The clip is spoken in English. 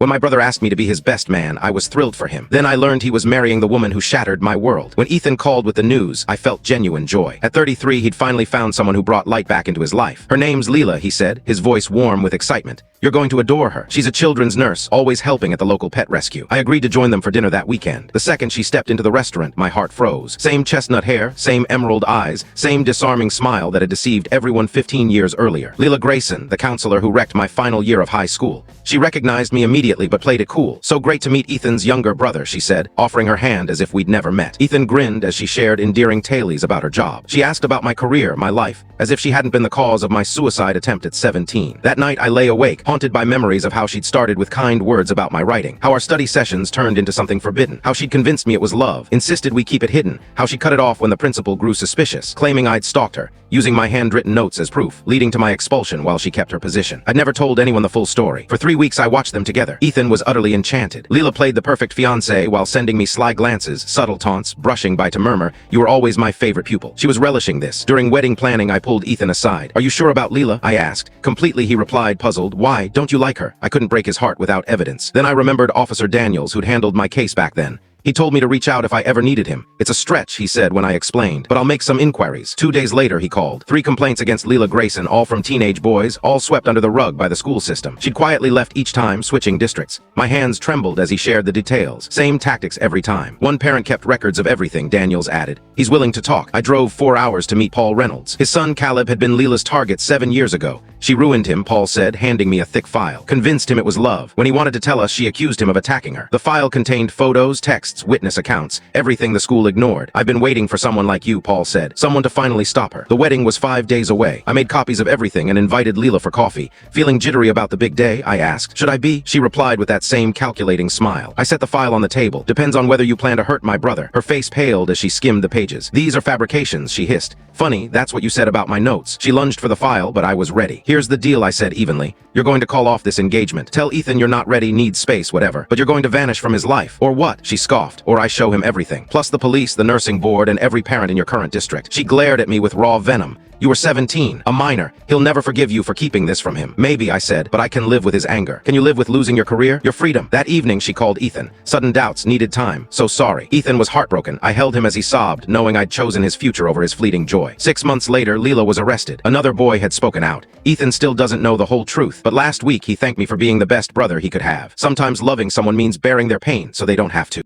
When my brother asked me to be his best man, I was thrilled for him. Then I learned he was marrying the woman who shattered my world. When Ethan called with the news, I felt genuine joy. At 33, he'd finally found someone who brought light back into his life. Her name's Leela, he said, his voice warm with excitement. You're going to adore her. She's a children's nurse, always helping at the local pet rescue. I agreed to join them for dinner that weekend. The second she stepped into the restaurant, my heart froze. Same chestnut hair, same emerald eyes, same disarming smile that had deceived everyone 15 years earlier. Leela Grayson, the counselor who wrecked my final year of high school. She recognized me immediately but played it cool. So great to meet Ethan's younger brother, she said, offering her hand as if we'd never met. Ethan grinned as she shared endearing tales about her job. She asked about my career, my life, as if she hadn't been the cause of my suicide attempt at 17. That night I lay awake, haunted by memories of how she'd started with kind words about my writing, how our study sessions turned into something forbidden, how she'd convinced me it was love, insisted we keep it hidden, how she cut it off when the principal grew suspicious, claiming I'd stalked her, using my handwritten notes as proof, leading to my expulsion while she kept her position. I'd never told anyone the full story. For 3 weeks I watched them together. Ethan was utterly enchanted. Leela played the perfect fiancé while sending me sly glances, subtle taunts, brushing by to murmur, "You were always my favorite pupil." She was relishing this. During wedding planning, I pulled Ethan aside. "Are you sure about Leela?" I asked. Completely, he replied, puzzled. "Why? Don't you like her?" I couldn't break his heart without evidence. Then I remembered Officer Daniels, who'd handled my case back then. He told me to reach out if I ever needed him. "It's a stretch," he said when I explained, "but I'll make some inquiries." 2 days later, he called. 3 complaints against Leela Grayson, all from teenage boys, all swept under the rug by the school system. She'd quietly left each time, switching districts. My hands trembled as he shared the details. Same tactics every time. One parent kept records of everything, Daniels added. "He's willing to talk." I drove 4 hours to meet Paul Reynolds. His son Caleb had been Leela's target 7 years ago. "She ruined him," Paul said, handing me a thick file. Convinced him it was love. When he wanted to tell us, she accused him of attacking her. The file contained photos, texts, witness accounts, everything the school ignored. "I've been waiting for someone like you," Paul said. "Someone to finally stop her." The wedding was 5 days away. I made copies of everything and invited Leela for coffee. Feeling jittery about the big day, I asked, "Should I be?" She replied with that same calculating smile. I set the file on the table. "Depends on whether you plan to hurt my brother." Her face paled as she skimmed the pages. "These are fabrications," she hissed. "Funny, that's what you said about my notes." She lunged for the file, but I was ready. "Here's the deal," I said evenly. "You're going to call off this engagement. Tell Ethan you're not ready, needs space, whatever. But you're going to vanish from his life." "Or what?" She scoffed. "Or I show him everything. Plus the police, the nursing board, and every parent in your current district." She glared at me with raw venom. "You were 17, a minor. He'll never forgive you for keeping this from him." "Maybe," I said, "but I can live with his anger." "Can you live with losing your career? Your freedom?" That evening she called Ethan. Sudden doubts, needed time. "So sorry." Ethan was heartbroken. I held him as he sobbed, knowing I'd chosen his future over his fleeting joy. 6 months later, Leela was arrested. Another boy had spoken out. Ethan still doesn't know the whole truth, but last week he thanked me for being the best brother he could have. Sometimes loving someone means bearing their pain so they don't have to.